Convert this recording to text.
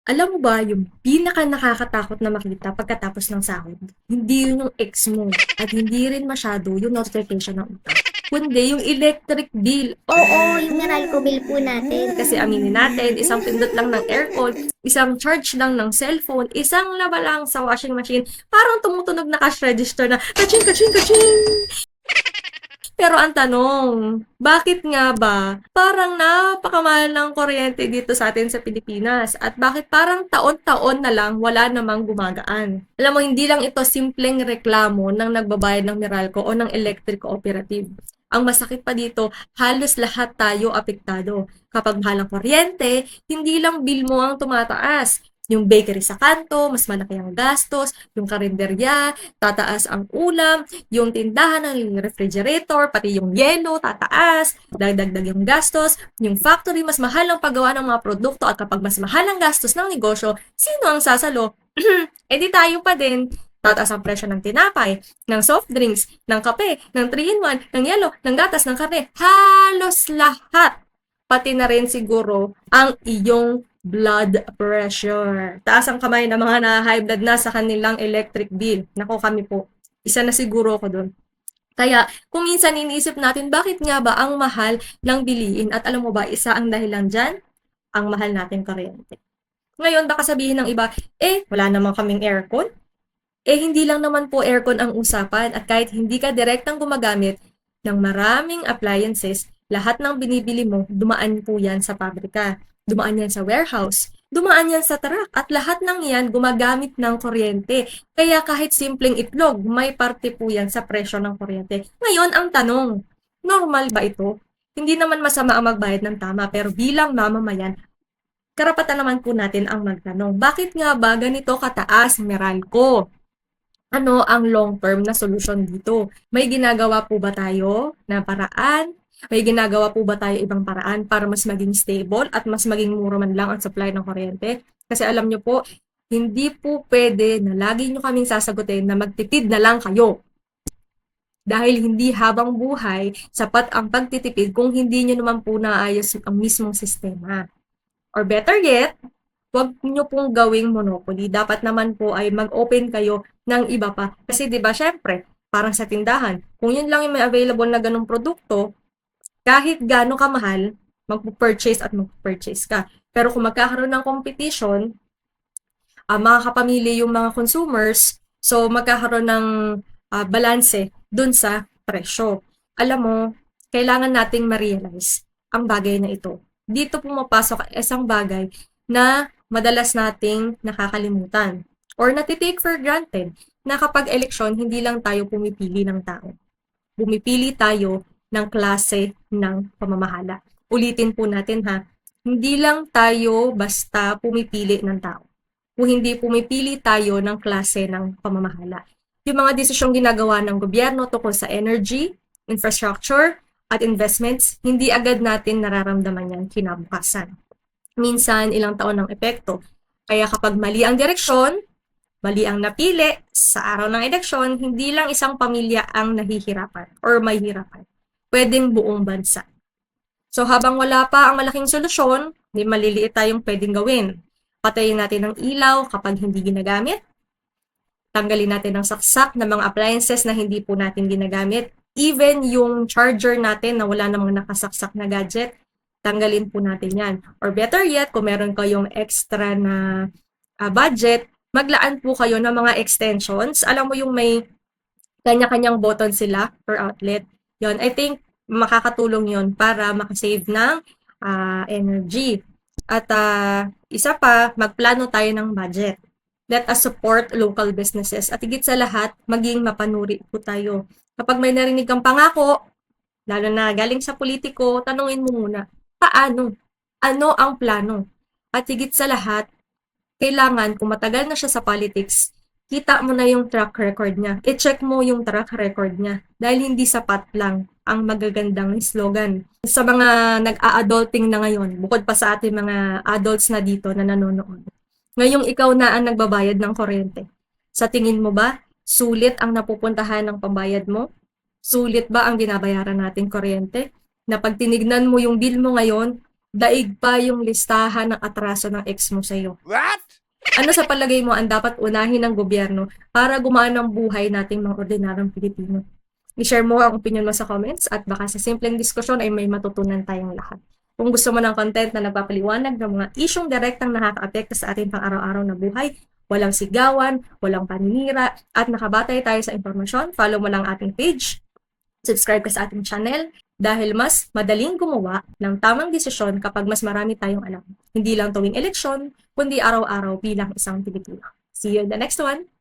Alam mo ba yung pinaka-nakakatakot na makita pagkatapos ng sahod? Hindi yun yung ex mo at hindi rin masyado yung notification ng utang, kundi yung electric bill. Oo, yung Meralco bill po natin. Kasi aminin natin, isang pindot lang ng aircon, isang charge lang ng cellphone, isang laba lang sa washing machine, parang tumutunog na cash register na kaching, kaching, kaching! Pero ang tanong, bakit nga ba parang napakamahal ng kuryente dito sa atin sa Pilipinas? At bakit parang taon-taon na lang wala namang gumagaan? Alam mo, hindi lang ito simpleng reklamo ng nagbabayad ng Meralco o ng electric cooperative. Ang masakit pa dito, halos lahat tayo apektado. Kapag mahal ang kuryente, hindi lang bill mo ang tumataas. Yung bakery sa kanto, mas malaki ang gastos. Yung karinderya, tataas ang ulam. Yung tindahan ng refrigerator, pati yung yelo, tataas, dagdag yung gastos, yung factory, mas mahal ang paggawa ng mga produkto at kapag mas mahal ang gastos ng negosyo, sino ang sasalo? Eh di tayo pa din. Tataas ang presyo ng tinapay, ng soft drinks, ng kape, ng 3-in-1, ng yelo, ng gatas, ng karne, halos lahat. Pati na rin siguro ang iyong blood pressure. Taas ang kamay ng mga na-high blood na sa kanilang electric bill. Nako kami po. Isa na siguro ako doon. Kaya kung minsan iniisip natin bakit nga ba ang mahal ng bilihin at alam mo ba isa ang dahilan diyan, ang mahal nating kuryente. Ngayon baka sabihin ng iba, wala naman kaming aircon. Hindi lang naman po aircon ang usapan at kahit hindi ka direktang gumagamit ng maraming appliances, lahat ng binibili mo, dumaan po yan sa pabrika. Dumaan yan sa warehouse. Dumaan yan sa truck at lahat ng yan gumagamit ng kuryente. Kaya kahit simpleng itlog, may parte po yan sa presyo ng kuryente. Ngayon, ang tanong, normal ba ito? Hindi naman masama ang magbayad ng tama pero bilang mamamayan, karapatan naman po natin ang magtanong, bakit nga ba ganito kataas Meralco? Ano ang long-term na solusyon dito? May ginagawa po ba tayo na paraan? May ginagawa po ba tayo ibang paraan para mas maging stable at mas maging mura man lang ang supply ng kuryente? Kasi alam nyo po, hindi po pwede na lagi nyo kaming sasagutin na magtipid na lang kayo. Dahil hindi habang buhay, sapat ang pagtitipid kung hindi nyo naman po naayos ang mismong sistema. Or better yet, wag niyo pong gawing monopoly. Dapat naman po ay mag-open kayo ng iba pa. Kasi 'di ba, syempre, parang sa tindahan, kung yun lang yung may available na ganung produkto, kahit gaano kamahal, magpo-purchase at magpo-purchase ka. Pero kung magkakaroon ng competition, makakapamili yung mga consumers, so magkakaroon ng balanse dun sa presyo. Alam mo, kailangan nating ma-realize ang bagay na ito. Dito pumapasok isang bagay na madalas nating nakakalimutan or natitake for granted na kapag eleksyon, hindi lang tayo pumipili ng tao. Pumipili tayo ng klase ng pamamahala. Ulitin po natin ha, hindi lang tayo basta pumipili ng tao. Kung hindi pumipili tayo ng klase ng pamamahala. Yung mga desisyong ginagawa ng gobyerno tungkol sa energy, infrastructure, at investments, hindi agad natin nararamdaman yan kinabukasan. Minsan, ilang taon ng epekto. Kaya kapag mali ang direksyon, mali ang napili sa araw ng eleksyon, hindi lang isang pamilya ang nahihirapan or may hirapan. Pwedeng buong bansa. So habang wala pa ang malaking solusyon, may maliliit tayong pwedeng gawin. Patayin natin ang ilaw kapag hindi ginagamit. Tanggalin natin ang saksak ng mga appliances na hindi po natin ginagamit. Even yung charger natin na wala namang nakasaksak na gadget, tanggalin po natin yan. Or better yet, kung meron kayong extra na budget, maglaan po kayo ng mga extensions. Alam mo yung may kanya-kanyang button sila per outlet. Yon, I think makakatulong yon para makasave ng energy. At isa pa, magplano tayo ng budget. Let us support local businesses. At higit sa lahat, maging mapanuri po tayo. Kapag may narinig kang pangako, lalo na galing sa politiko, tanungin mo muna, paano? Ano ang plano? At higit sa lahat, kailangan kung matagal na siya sa politics, kita mo na yung track record niya. I-check mo yung track record niya. Dahil hindi sapat lang ang magagandang slogan. Sa mga nag-a-adulting na ngayon, bukod pa sa ating mga adults na dito na nanonood. Ngayong ikaw na ang nagbabayad ng kuryente. Sa tingin mo ba, sulit ang napupuntahan ng pambayad mo? Sulit ba ang binabayaran nating kuryente? Na pag tinignan mo yung bill mo ngayon, daig pa yung listahan ng atraso ng ex mo sa'yo. What? Ano sa palagay mo ang dapat unahin ng gobyerno para gumaan ang buhay nating mga ordinaryong Pilipino? I-share mo ang opinion mo sa comments at baka sa simpleng diskusyon ay may matutunan tayong lahat. Kung gusto mo ng content na nagpapaliwanag ng mga isyong direktang nakakaapekto sa ating pang-araw-araw na buhay, walang sigawan, walang paninira, at nakabatay tayo sa impormasyon, follow mo lang ating page, subscribe ka sa ating channel, dahil mas madaling gumawa ng tamang desisyon kapag mas marami tayong alam. Hindi lang tuwing eleksyon, kundi araw-araw bilang isang Pilipino. See you in the next one!